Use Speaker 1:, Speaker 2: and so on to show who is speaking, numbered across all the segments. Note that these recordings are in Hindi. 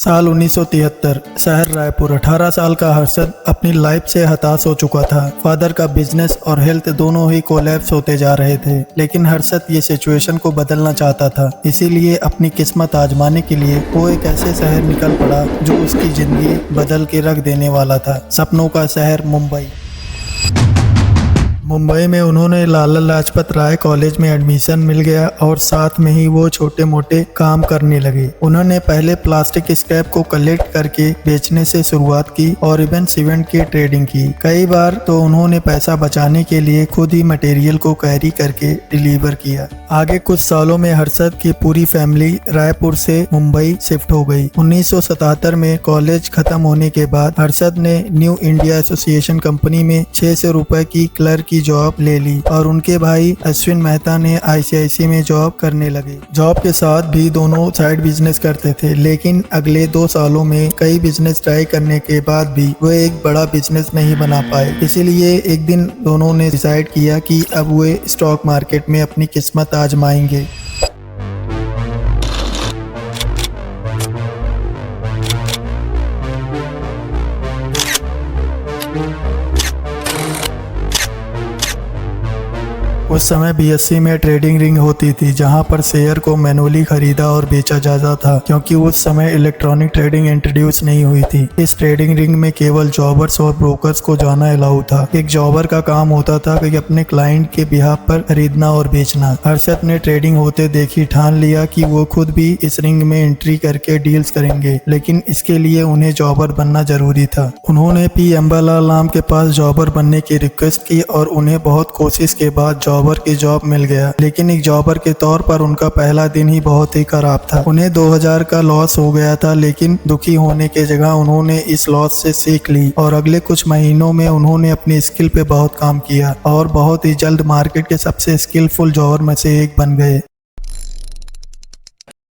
Speaker 1: साल 1973। शहर रायपुर। 18 साल का हर्षद अपनी लाइफ से हताश हो चुका था। फादर का बिजनेस और हेल्थ दोनों ही कोलैप्स होते जा रहे थे, लेकिन हर्षद ये सिचुएशन को बदलना चाहता था। इसीलिए अपनी किस्मत आजमाने के लिए वो एक ऐसे शहर निकल पड़ा जो उसकी जिंदगी बदल के रख देने वाला था। सपनों का शहर मुंबई। मुंबई में उन्होंने लाला लाजपत राय कॉलेज में एडमिशन मिल गया और साथ में ही वो छोटे मोटे काम करने लगे। उन्होंने पहले प्लास्टिक स्क्रैप को कलेक्ट करके बेचने से शुरुआत की और इवन सीमेंट की ट्रेडिंग की। कई बार तो उन्होंने पैसा बचाने के लिए खुद ही मटेरियल को कैरी करके डिलीवर किया। आगे कुछ सालों में हर्षद की पूरी फैमिली रायपुर से मुंबई शिफ्ट हो गई। 1977 में कॉलेज खत्म होने के बाद हर्षद ने न्यू इंडिया एसोसिएशन कंपनी में 600 रुपए की क्लर्क की जॉब ले ली और उनके भाई अश्विन मेहता ने आईसीआईसी में जॉब करने लगे। जॉब के साथ भी दोनों साइड बिजनेस करते थे, लेकिन अगले 2 सालों में कई बिजनेस ट्राई करने के बाद भी वे एक बड़ा बिजनेस नहीं बना पाए। इसीलिए एक दिन दोनों ने डिसाइड किया कि अब वे स्टॉक मार्केट में अपनी किस्मत आजमाएंगे। उस समय बीएससी में ट्रेडिंग रिंग होती थी, जहां पर शेयर को मैनुअली खरीदा और बेचा जाता था, क्योंकि उस समय इलेक्ट्रॉनिक ट्रेडिंग इंट्रोड्यूस नहीं हुई थी। इस ट्रेडिंग रिंग में केवल जॉबर्स और ब्रोकर्स को जाना अलाउ था। एक जॉबर का काम होता था कि अपने क्लाइंट के बिहाफ पर खरीदना और बेचना। हर्षद ने ट्रेडिंग होते देखी ठान लिया कि वो खुद भी इस रिंग में एंट्री करके डील्स करेंगे, लेकिन इसके लिए उन्हें जॉबर बनना जरूरी था। उन्होंने पी अम्बालाल नाम के पास जॉबर बनने की रिक्वेस्ट की और उन्हें बहुत कोशिश के बाद जॉबर की जॉब मिल गया, लेकिन एक जॉबर के तौर पर उनका पहला दिन ही बहुत ही खराब था। उन्हें 2000 का लॉस हो गया था, लेकिन दुखी होने के जगह उन्होंने इस लॉस से सीख ली और अगले कुछ महीनों में उन्होंने अपनी स्किल पे बहुत काम किया और बहुत ही जल्द मार्केट के सबसे स्किलफुल जॉबर में से एक बन गए।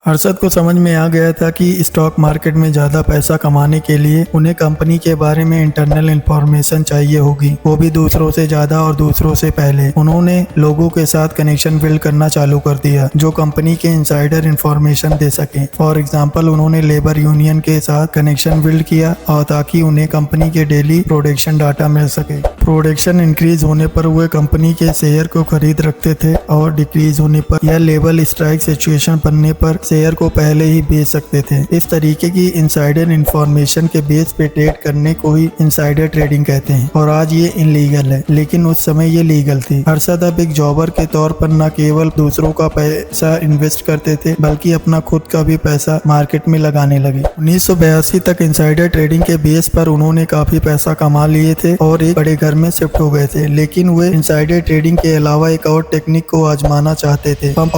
Speaker 1: हर्षद को समझ में आ गया था कि स्टॉक मार्केट में ज़्यादा पैसा कमाने के लिए उन्हें कंपनी के बारे में इंटरनल इंफॉर्मेशन चाहिए होगी, वो भी दूसरों से ज़्यादा और दूसरों से पहले। उन्होंने लोगों के साथ कनेक्शन बिल्ड करना चालू कर दिया जो कंपनी के इनसाइडर इंफॉर्मेशन दे सके। फॉर एग्जाम्पल, उन्होंने लेबर यूनियन के साथ कनेक्शन बिल्ड किया और ताकि उन्हें कंपनी के डेली प्रोडक्शन डाटा मिल सके। प्रोडक्शन इंक्रीज होने पर वे कंपनी के शेयर को खरीद रखते थे और डिक्रीज होने पर या लेवल स्ट्राइक सिचुएशन बनने पर शेयर को पहले ही बेच सकते थे। इस तरीके की इनसाइडर इंफॉर्मेशन के बेस पे ट्रेड करने को ही इनसाइडर ट्रेडिंग कहते हैं और आज ये इनलीगल है, लेकिन उस समय ये लीगल थी। हर्षद अब एक जॉबर के तौर पर न केवल दूसरों का पैसा इन्वेस्ट करते थे, बल्कि अपना खुद का भी पैसा मार्केट में लगाने लगे। 1982 तक इनसाइडर ट्रेडिंग के बेस पर उन्होंने काफी पैसा कमा लिए थे और एक बड़े घर में शिफ्ट हो गए थे, लेकिन वे इनसाइडर ट्रेडिंग के अलावा एक और टेक्निक को आजमाना चाहते थे, पंप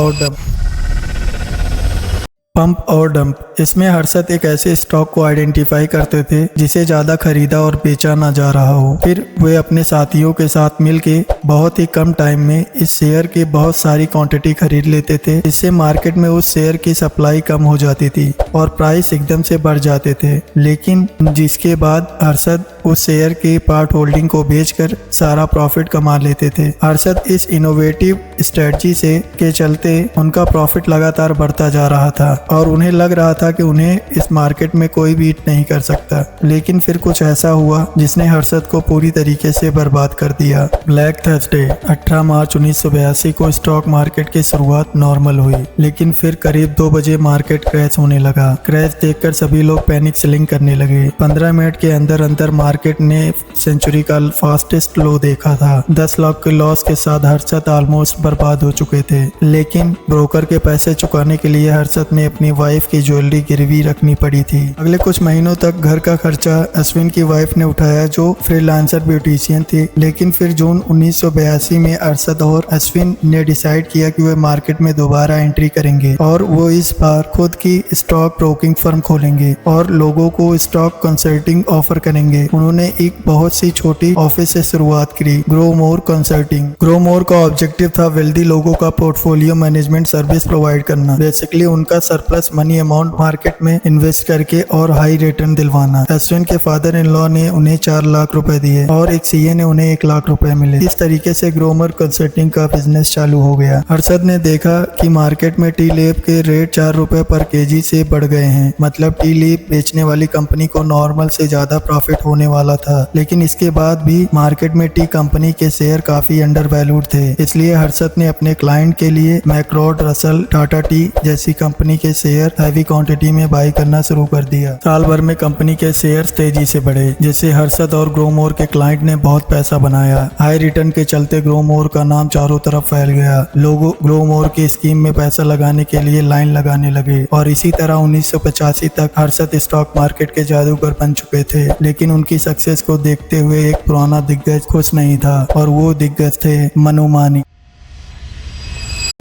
Speaker 1: और डंप। इसमें हर्षद एक ऐसे स्टॉक को आइडेंटिफाई करते थे जिसे ज्यादा खरीदा और बेचा ना जा रहा हो। फिर वे अपने साथियों के साथ मिलके बहुत ही कम टाइम में इस शेयर की बहुत सारी क्वांटिटी खरीद लेते थे, जिससे मार्केट में उस शेयर की सप्लाई कम हो जाती थी और प्राइस एकदम से बढ़ जाते थे। लेकिन जिसके बाद हर्षद उस शेयर के पार्ट होल्डिंग को बेचकर सारा प्रॉफिट कमा लेते थे। हर्षद इस इनोवेटिव स्ट्रेटजी से के चलते उनका प्रॉफिट लगातार बढ़ता जा रहा था और उन्हें लग रहा था कि उन्हें इस मार्केट में कोई बीट नहीं कर सकता। लेकिन फिर कुछ ऐसा हुआ जिसने हर्षद को पूरी तरीके से बर्बाद कर दिया। Black Thursday. 18 मार्च 1982 को स्टॉक मार्केट की शुरुआत नॉर्मल हुई, लेकिन फिर करीब 2 बजे मार्केट क्रैश होने लगा। क्रैश देखकर सभी लोग पैनिक सेलिंग करने लगे। 15 मिनट के अंदर अंदर मार्केट ने सेंचुरी का फास्टेस्ट लो देखा था। 10 लाख के लॉस के साथ हर्षद ऑलमोस्ट बर्बाद हो चुके थे, लेकिन ब्रोकर के पैसे चुकाने के लिए हर्षद ने अपनी वाइफ की ज्वेलरी गिरवी रखनी पड़ी थी। अगले कुछ महीनों तक घर का खर्चा अश्विन की वाइफ ने उठाया, जो फ्रीलांसर ब्यूटिशियन थी। लेकिन फिर जून 1982 में अरशद और अश्विन ने डिसाइड किया कि वे मार्केट में दोबारा एंट्री करेंगे और वो इस बार खुद की स्टॉक ब्रोकिंग फर्म खोलेंगे और लोगों को स्टॉक कंसल्टिंग ऑफर करेंगे। उन्होंने एक बहुत सी छोटी ऑफिस से शुरुआत की, grow more consulting. Grow more का ऑब्जेक्टिव था वेल्दी लोगों का पोर्टफोलियो मैनेजमेंट सर्विस प्रोवाइड करना। बेसिकली उनका सरप्लस मनी अमाउंट मार्केट में इन्वेस्ट करके और हाई रिटर्न दिलवाना। अश्विन के फादर इन लॉ ने उन्हें 4 लाख रुपए दिए और एक सीए ने उन्हें 1 लाख रुपए मिले। इस तरीके से ग्रोमर कंसल्टिंग का बिजनेस चालू हो गया। हर्षद ने देखा कि मार्केट में टी लीफ के रेट 4 रुपए पर केजी से बढ़ गए हैं। मतलब टी लीफ बेचने वाली कंपनी को नॉर्मल से ज्यादा प्रॉफिट होने वाला था, लेकिन इसके बाद भी मार्केट में टी कंपनी के शेयर काफी अंडर वैल्यूड थे। इसलिए हर्षद ने अपने क्लाइंट के लिए मैक्रोड, रसल, टाटा टी जैसी कंपनी के शेयर हैवी क्वांटिटी में बाई करना शुरू कर दिया। साल भर में कंपनी के शेयर तेजी से बढ़े, जिससे हर्षद और ग्रोमोर के क्लाइंट ने बहुत पैसा बनाया। हाई रिटर्न के चलते ग्रोमोर का नाम चारों तरफ फैल गया। लोग ग्रोमोर की स्कीम में पैसा लगाने के लिए लाइन लगाने लगे और इसी तरह 1985 तक हर्षद स्टॉक मार्केट के जादूगर बन चुके थे। लेकिन उनकी सक्सेस को देखते हुए एक पुराना दिग्गज खुश नहीं था और वो दिग्गज थे मनु मानिक।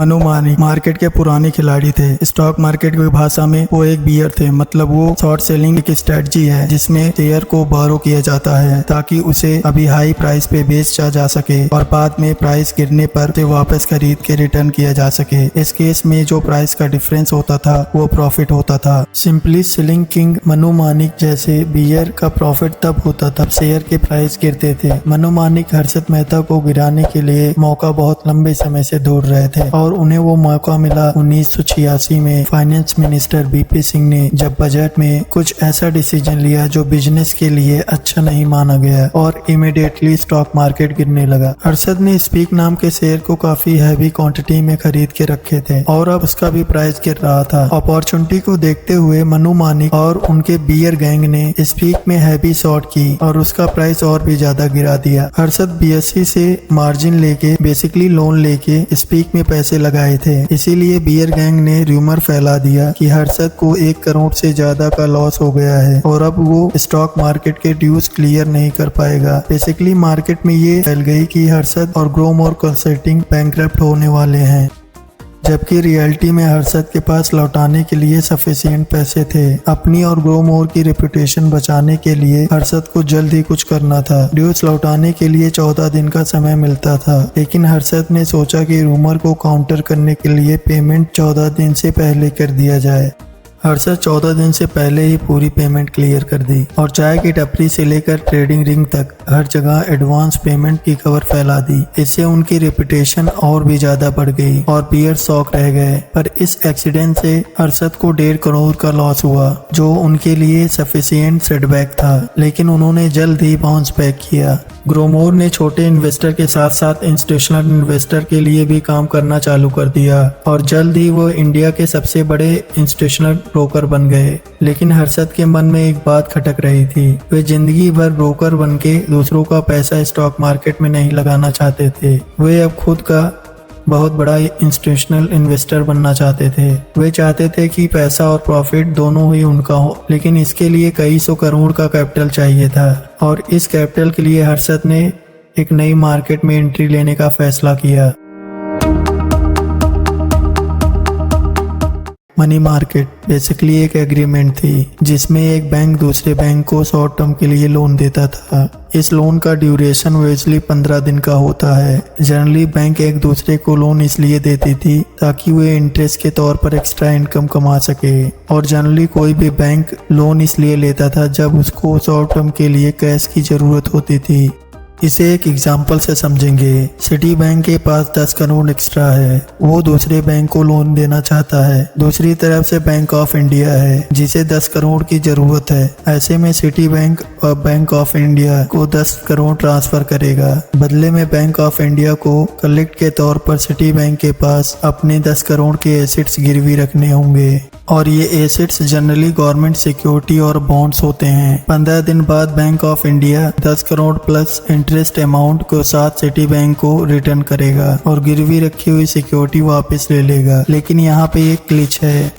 Speaker 1: मनु मानिक मार्केट के पुराने खिलाड़ी थे। स्टॉक मार्केट की भाषा में वो एक बियर थे। मतलब वो शॉर्ट सेलिंग एक स्ट्रेटजी है जिसमें शेयर को बारो किया जाता है ताकि उसे अभी हाई प्राइस पे बेचा जा सके और बाद में प्राइस गिरने पर उसे वापस खरीद के रिटर्न किया जा सके। इस केस में जो प्राइस का डिफरेंस होता था वो प्रॉफिट होता था। Simply selling king Manu Manik जैसे बियर का प्रॉफिट तब होता था शेयर के प्राइस गिरते थे। मनु मानिक हर्षद मेहता को गिराने के लिए मौका बहुत लंबे समय से ढूंढ रहे थे और उन्हें वो मौका मिला 1986 में। फाइनेंस मिनिस्टर बीपी सिंह ने जब बजट में कुछ ऐसा डिसीजन लिया जो बिजनेस के लिए अच्छा नहीं माना गया और इमीडिएटली स्टॉक मार्केट गिरने लगा। हर्षद ने स्पीक नाम के शेयर को काफी हैवी क्वांटिटी में खरीद के रखे थे और अब उसका भी प्राइस गिर रहा था। अपॉर्चुनिटी को देखते हुए मनु मानिक और उनके बियर गैंग ने स्पीक में हैवी शॉर्ट की और उसका प्राइस और भी ज्यादा गिरा दिया। हर्षद बीएससी से मार्जिन लेके बेसिकली लोन लेके स्पीक में पैसे लगाए थे। इसीलिए बियर गैंग ने रूमर फैला दिया कि हर्षद को 1 करोड़ से ज्यादा का लॉस हो गया है और अब वो स्टॉक मार्केट के ड्यूज क्लियर नहीं कर पाएगा। बेसिकली मार्केट में ये फैल गई कि हर्षद और ग्रोमोर कंसल्टिंग बैंकरप्ट होने वाले हैं, जबकि रियलिटी में हर्षद के पास लौटाने के लिए सफिशिएंट पैसे थे। अपनी और ग्रोमोर की रेपुटेशन बचाने के लिए हर्षद को जल्द ही कुछ करना था। ड्यूज लौटाने के लिए 14 दिन का समय मिलता था, लेकिन हर्षद ने सोचा कि रूमर को काउंटर करने के लिए पेमेंट 14 दिन से पहले कर दिया जाए। हर्षद 14 दिन से पहले ही पूरी पेमेंट क्लियर कर दी और चाय की टपरी से लेकर ट्रेडिंग रिंग तक हर जगह एडवांस पेमेंट की खबर फैला दी। इससे उनकी रेपुटेशन और भी ज्यादा बढ़ गई और बियर शॉक रह गए। पर इस एक्सीडेंट से हर्षद को 1.5 करोड़ का लॉस हुआ, जो उनके लिए सफिशिएंट सेटबैक था, लेकिन उन्होंने जल्द ही बाउंस बैक किया। ग्रोमोर ने छोटे इन्वेस्टर के साथ साथ इंस्टीट्यूशनल इन्वेस्टर के लिए भी काम करना चालू कर दिया और जल्द ही वो इंडिया के सबसे बड़े इंस्टीट्यूशनल ब्रोकर बन गए। लेकिन हर्षद के मन में एक बात खटक रही थी। वे जिंदगी भर ब्रोकर बनके दूसरों का पैसा स्टॉक मार्केट में नहीं लगाना चाहते थे। वे अब खुद का बहुत बड़ा इंस्टीट्यूशनल इन्वेस्टर बनना चाहते थे। वे चाहते थे कि पैसा और प्रॉफिट दोनों ही उनका हो, लेकिन इसके लिए कई 100 करोड़ का कैपिटल चाहिए था और इस कैपिटल के लिए हर्षद ने एक नई मार्केट में एंट्री लेने का फैसला किया। मनी मार्केट बेसिकली एक एग्रीमेंट थी जिसमें एक बैंक दूसरे बैंक को शॉर्ट टर्म के लिए लोन देता था। इस लोन का ड्यूरेशन यूजुअली 15 दिन का होता है। जनरली बैंक एक दूसरे को लोन इसलिए देती थी ताकि वे इंटरेस्ट के तौर पर एक्स्ट्रा इनकम कमा सके और जनरली कोई भी बैंक लोन इसलिए लेता था जब उसको शॉर्ट टर्म के लिए कैश की जरूरत होती थी। इसे एक एग्जाम्पल से समझेंगे। सिटी बैंक के पास 10 करोड़ एक्स्ट्रा है, वो दूसरे बैंक को लोन देना चाहता है। दूसरी तरफ से बैंक ऑफ इंडिया है जिसे 10 करोड़ की जरूरत है। ऐसे में सिटी बैंक और बैंक ऑफ इंडिया को 10 करोड़ ट्रांसफर करेगा। बदले में बैंक ऑफ इंडिया को कलेक्ट के तौर पर सिटी बैंक के पास अपने 10 करोड़ के एसेट्स गिरवी रखने होंगे और ये एसेट्स जनरली गवर्नमेंट सिक्योरिटी और बॉन्ड्स होते हैं। 15 दिन बाद bank of India 10 crore plus interest amount को साथ सिटी बैंक को रिटर्न करेगा और गिरवी रखी हुई सिक्योरिटी वापस ले लेगा। लेकिन यहाँ पे एक ग्लिच है।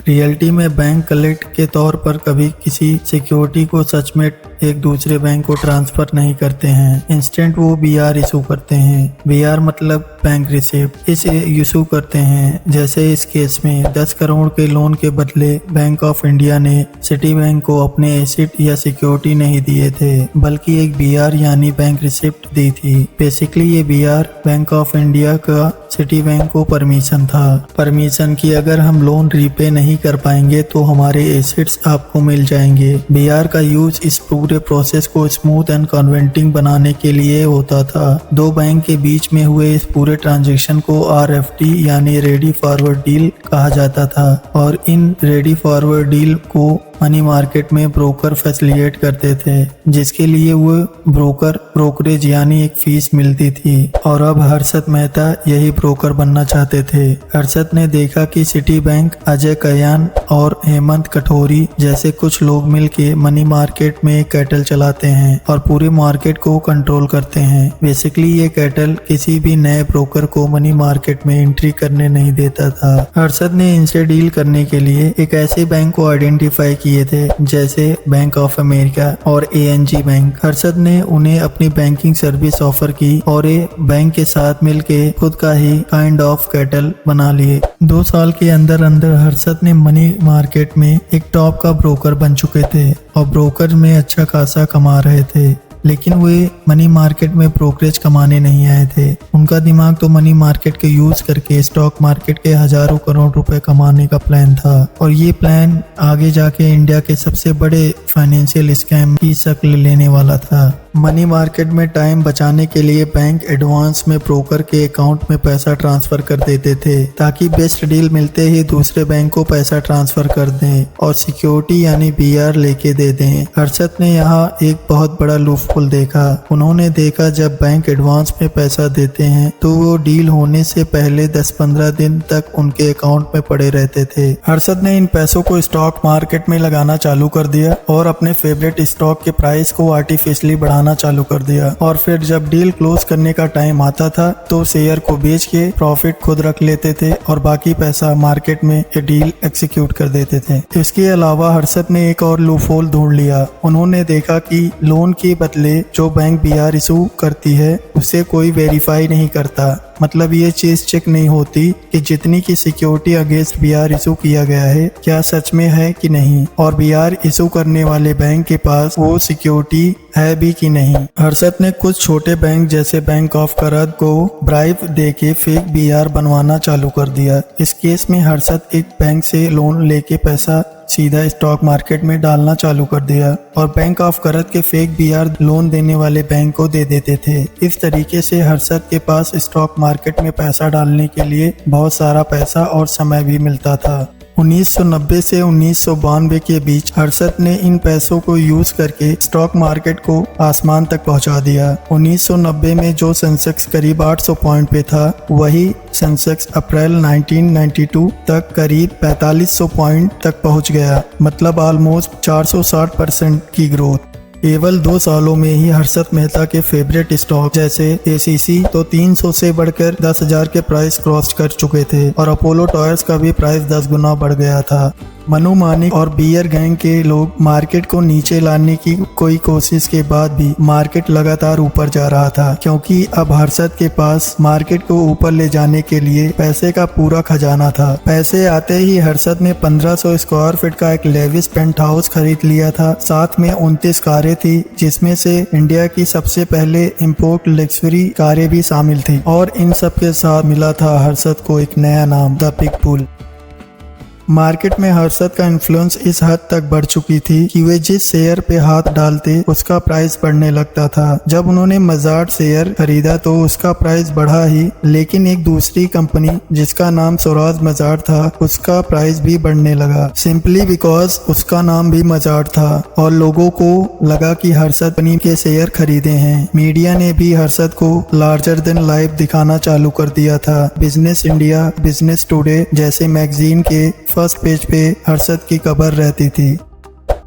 Speaker 1: रियलिटी में बैंक कलेक्ट के तौर पर कभी किसी सिक्योरिटी को सच में एक दूसरे बैंक को ट्रांसफर नहीं करते हैं, इंस्टेंट वो BR इशू करते हैं। BR मतलब बैंक रिसिप्ट, इसे इशू करते हैं। जैसे इस केस में 10 करोड़ के लोन के बदले बैंक ऑफ इंडिया ने सिटी बैंक को अपने एसेट या सिक्योरिटी नहीं दिए थे, बल्कि एक BR यानी बैंक रिसिप्ट दी थी। बेसिकली ये BR बैंक ऑफ इंडिया का सिटी बैंक को परमिशन था, परमिशन की अगर हम लोन रीपे नहीं कर पाएंगे तो हमारे एसेट्स आपको मिल जाएंगे। BR का यूज इस पूरे प्रोसेस को स्मूथ एंड कन्विंसिंग बनाने के लिए होता था। दो बैंक के बीच में हुए इस पूरे ट्रांजैक्शन को RFD यानी रेडी फॉरवर्ड डील कहा जाता था, और इन रेडी फॉरवर्ड डील को मनी मार्केट में ब्रोकर फैसिलिटेट करते थे, जिसके लिए वो ब्रोकरेज यानी एक फीस मिलती थी। और अब हर्षद मेहता यही ब्रोकर बनना चाहते थे। हर्षद ने देखा कि सिटी बैंक, अजय कयान और हेमंत कठोरी जैसे कुछ लोग मिलके मनी मार्केट में कैटल चलाते हैं और पूरे मार्केट को कंट्रोल करते हैं। बेसिकली ये कैटल किसी भी नए ब्रोकर को मनी मार्केट में एंट्री करने नहीं देता था। हर्षद ने इनसे डील करने के लिए एक ऐसे बैंक को आइडेंटिफाई किए थे जैसे बैंक ऑफ अमेरिका और ANG बैंक। हर्षद ने उन्हें अपनी बैंकिंग सर्विस ऑफर की और ये बैंक के साथ मिलके खुद का ही काइंड ऑफ कैटल बना लिए। 2 साल के अंदर अंदर हर्षद ने मनी मार्केट में एक टॉप का ब्रोकर बन चुके थे और ब्रोकर में अच्छा खासा कमा रहे थे, लेकिन वे मनी मार्केट में ब्रोकरेज कमाने नहीं आए थे। उनका दिमाग तो मनी मार्केट के यूज करके स्टॉक मार्केट के हजारों करोड़ रुपए कमाने का प्लान था, और ये प्लान आगे जाके इंडिया के सबसे बड़े फाइनेंशियल स्कैम की शक्ल लेने वाला था। मनी मार्केट में टाइम बचाने के लिए बैंक एडवांस में ब्रोकर के अकाउंट में पैसा ट्रांसफर कर देते थे, ताकि बेस्ट डील मिलते ही दूसरे बैंक को पैसा ट्रांसफर कर दें और सिक्योरिटी यानी BR लेके दे दें। हर्षद ने यहाँ एक बहुत बड़ा लूपहोल देखा। उन्होंने देखा जब बैंक एडवांस में पैसा देते हैं तो वो डील होने से पहले 10-15 दिन तक उनके अकाउंट में पड़े रहते थे। हर्षद ने इन पैसों को स्टॉक मार्केट में लगाना चालू कर दिया और अपने फेवरेट स्टॉक के प्राइस को आर्टिफिशियली बढ़ाना चालू कर दिया, और फिर जब डील क्लोज करने का टाइम आता था तो शेयर को बेच के प्रॉफिट खुद रख लेते थे और बाकी पैसा मार्केट में ये डील एग्जीक्यूट कर देते थे। इसके अलावा हर्षद ने एक और लूपहोल ढूंढ लिया। उन्होंने देखा कि लोन के बदले जो बैंक BR इशू करती है उसे कोई वेरीफाई नहीं करता, मतलब ये चीज चेक नहीं होती कि जितनी की सिक्योरिटी अगेंस्ट BR इशू किया गया है क्या सच में है कि नहीं, और BR इशू करने वाले बैंक के पास वो सिक्योरिटी है भी कि नहीं। हर्षद ने कुछ छोटे बैंक जैसे बैंक ऑफ करद को ब्राइब देके फेक BR बनवाना चालू कर दिया। इस केस में हर्षद एक बैंक से लोन लेके पैसा सीधा स्टॉक मार्केट में डालना चालू कर दिया और बैंक ऑफ करद के फेक BR लोन देने वाले बैंक को दे देते थे। इस तरीके से हर्षद के पास स्टॉक मार्केट में पैसा डालने के लिए बहुत सारा पैसा और समय भी मिलता था। 1990 से 1992 के बीच हर्षद ने इन पैसों को यूज करके स्टॉक मार्केट को आसमान तक पहुंचा दिया। 1990 में जो सेंसेक्स करीब 800 पॉइंट पे था, वही सेंसेक्स अप्रैल 1992 तक करीब 4500 पॉइंट तक पहुंच गया, मतलब ऑलमोस्ट 460% की ग्रोथ। केवल 2 सालों में ही हर्षद मेहता के फेवरेट स्टॉक जैसे ACC तो 300 से बढ़कर 10,000 के प्राइस क्रॉस कर चुके थे और अपोलो टायर्स का भी प्राइस 10 गुना बढ़ गया था। मनु मानिक और बियर गैंग के लोग मार्केट को नीचे लाने की कोई कोशिश के बाद भी मार्केट लगातार ऊपर जा रहा था, क्योंकि अब हर्षद के पास मार्केट को ऊपर ले जाने के लिए पैसे का पूरा खजाना था। पैसे आते ही हर्षद ने 1500 स्क्वायर फीट का एक लेविस पेंट हाउस खरीद लिया था। साथ में 29 कारें थी, जिसमें से इंडिया की सबसे पहले इम्पोर्ट लग्जरी कारें भी शामिल थी, और इन सब के साथ मिला था हर्षद को एक नया नाम, द बिग बुल। मार्केट में हर्षद का इन्फ्लुएंस इस हद तक बढ़ चुकी थी कि वे जिस शेयर पे हाथ डालते उसका प्राइस बढ़ने लगता था। जब उन्होंने मजार्ड शेयर खरीदा तो उसका प्राइस बढ़ा ही, लेकिन एक दूसरी कंपनी जिसका नाम स्वराज मजार्ड था उसका प्राइस भी बढ़ने लगा, सिंपली बिकॉज उसका नाम भी मजार्ड था और लोगों को लगा कि हर्षद कंपनी के शेयर खरीदे हैं। मीडिया ने भी हर्षद को लार्जर देन लाइफ दिखाना चालू कर दिया था। बिजनेस इंडिया, बिजनेस टुडे जैसे मैगजीन के फर्स्ट पेज पे हर्षद की खबर रहती थी।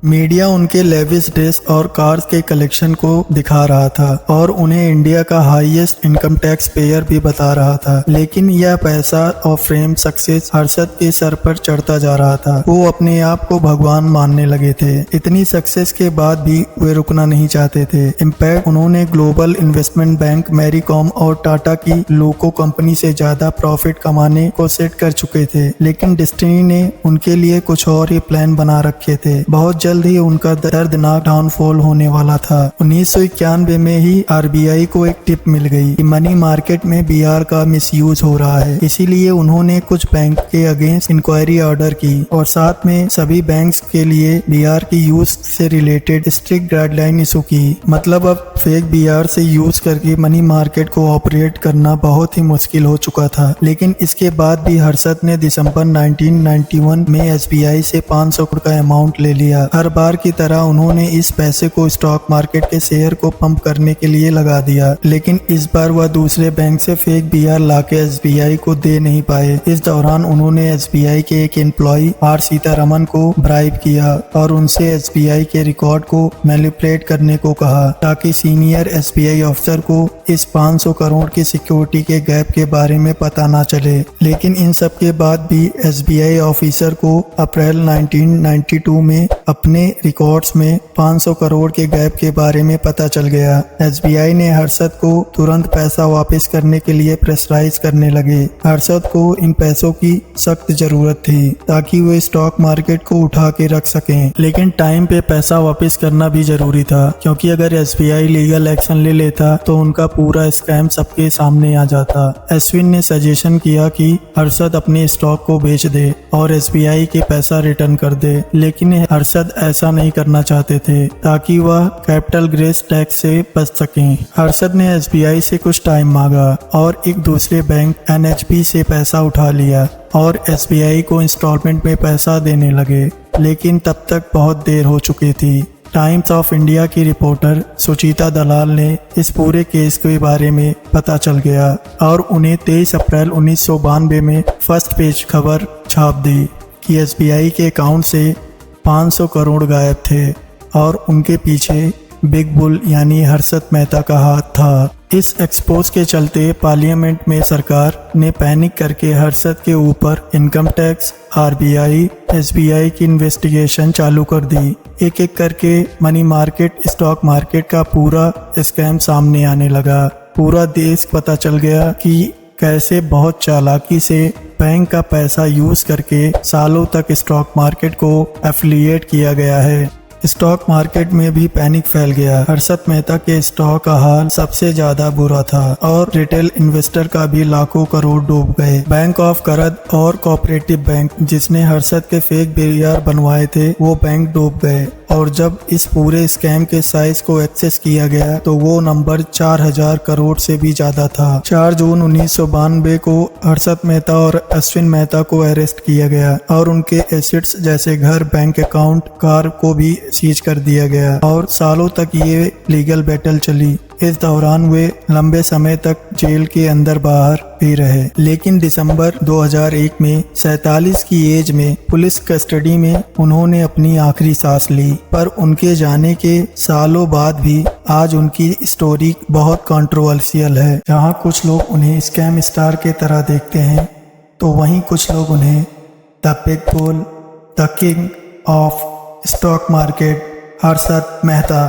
Speaker 1: मीडिया उनके लेविश ड्रेस और कार्स के कलेक्शन को दिखा रहा था और उन्हें इंडिया का हाईएस्ट इनकम टैक्स पेयर भी बता रहा था। लेकिन यह पैसा और फेम सक्सेस हर्षद के सर पर चढ़ता जा रहा था। वो अपने आप को भगवान मानने लगे थे। इतनी सक्सेस के बाद भी वे रुकना नहीं चाहते थे। इम्पैक्ट उन्होंने ग्लोबल इन्वेस्टमेंट बैंक, मैरीकॉम और टाटा की लोको कंपनी से ज्यादा प्रॉफिट कमाने को सेट कर चुके थे। लेकिन डेस्टिनी ने उनके लिए कुछ और ही प्लान बना रखे थे। बहुत जल्द ही उनका दर्दनाक डाउनफॉल होने वाला था। 1991 में ही आरबीआई को एक टिप मिल गई कि मनी मार्केट में बीआर का मिसयूज हो रहा है। इसीलिए उन्होंने कुछ बैंक के अगेंस्ट इंक्वायरी ऑर्डर की और साथ में सभी बैंक्स के लिए बीआर की यूज से रिलेटेड स्ट्रिक्ट गाइडलाइन इशू की। मतलब अब फेक बीआर से यूज करके मनी मार्केट को ऑपरेट करना बहुत ही मुश्किल हो चुका था। लेकिन इसके बाद भी हर्षद ने दिसंबर 1991 में एसबीआई से 500 करोड़ का अमाउंट ले लिया। हर बार की तरह उन्होंने इस पैसे को स्टॉक मार्केट के शेयर को पंप करने के लिए लगा दिया। लेकिन इस बार वह दूसरे बैंक से फेक बीआर लाके एसबीआई को दे नहीं पाए। इस दौरान उन्होंने एसबीआई के एक एम्प्लॉय आर सीतारमन को ब्राइब किया और उनसे एसबीआई के रिकॉर्ड को मैनिपुलेट करने को कहा ताकि सीनियर एसबीआई अफसर को इस 500 करोड़ की सिक्योरिटी के गैप के बारे में पता ना चले। लेकिन इन सब के बाद भी एसबीआई ऑफिसर को अप्रैल 1992 में अपने रिकॉर्ड्स में 500 करोड़ के गैप के बारे में पता चल गया। एसबीआई ने हर्षद को तुरंत पैसा वापस करने के लिए प्रेशराइज करने लगे। हर्षद को इन पैसों की सख्त जरूरत थी ताकि वे स्टॉक मार्केट को उठा के रख सकें। लेकिन टाइम पे पैसा वापस करना भी जरूरी था, क्योंकि अगर एसबीआई लीगल एक्शन ले लेता तो उनका पूरा स्कैम सबके सामने आ जाता। अश्विन ने सजेशन किया कि हर्षद अपने स्टॉक को बेच दे और एसबीआई के पैसा रिटर्न कर दे। लेकिन हर्षद ऐसा नहीं करना चाहते थे ताकि वह कैपिटल गेन्स टैक्स से बच सकें। हर्षद ने एसबीआई से कुछ टाइम मांगा और एक दूसरे बैंक एनएचबी से पैसा उठा लिया और एसबीआई को इंस्टॉलमेंट में पैसा देने लगे। लेकिन तब तक बहुत देर हो चुकी थी। टाइम्स ऑफ इंडिया की रिपोर्टर सुचिता दलाल ने इस पूरे केस के बारे में पता चल गया और उन्हें 23 अप्रैल 1992 में फर्स्ट पेज खबर छाप दी कि एसबीआई के अकाउंट से 500 करोड़ गायब थे और उनके पीछे बिग बुल यानी हर्षद मेहता का हाथ था। इस एक्सपोज के चलते पार्लियामेंट में सरकार ने पैनिक करके हर्षद के ऊपर इनकम टैक्स, आरबीआई, एसबीआई की इन्वेस्टिगेशन चालू कर दी। एक एक करके मनी मार्केट, स्टॉक मार्केट का पूरा स्कैम सामने आने लगा। पूरा देश पता चल गया कि कैसे बहुत चालाकी से बैंक का पैसा यूज करके सालों तक स्टॉक मार्केट को एफिलिएट किया गया है। स्टॉक मार्केट में भी पैनिक फैल गया। हर्षद मेहता के स्टॉक का हाल सबसे ज्यादा बुरा था और रिटेल इन्वेस्टर का भी लाखों करोड़ डूब गए। बैंक ऑफ करद और कोऑपरेटिव बैंक, जिसने हर्षद के फेक बीआर बनवाए थे, वो बैंक डूब गए। और जब इस पूरे स्कैम के साइज को एक्सेस किया गया तो वो नंबर 4000 करोड़ से भी ज्यादा था। 4 जून 1992 को हर्षद मेहता और अश्विन मेहता को अरेस्ट किया गया और उनके एसेट्स जैसे घर, बैंक अकाउंट, कार को भी सीज कर दिया गया और सालों तक ये लीगल बैटल चली। इस दौरान वे लंबे समय तक जेल के अंदर बाहर भी रहे। लेकिन दिसंबर 2001 में 47 की एज में पुलिस कस्टडी में उन्होंने अपनी आखिरी सांस ली। पर उनके जाने के सालों बाद भी आज उनकी स्टोरी बहुत कंट्रोवर्शियल है। जहां कुछ लोग उन्हें स्कैम स्टार के तरह देखते हैं तो वहीं कुछ लोग उन्हें the big bull, the king of stock market Harshad Mehta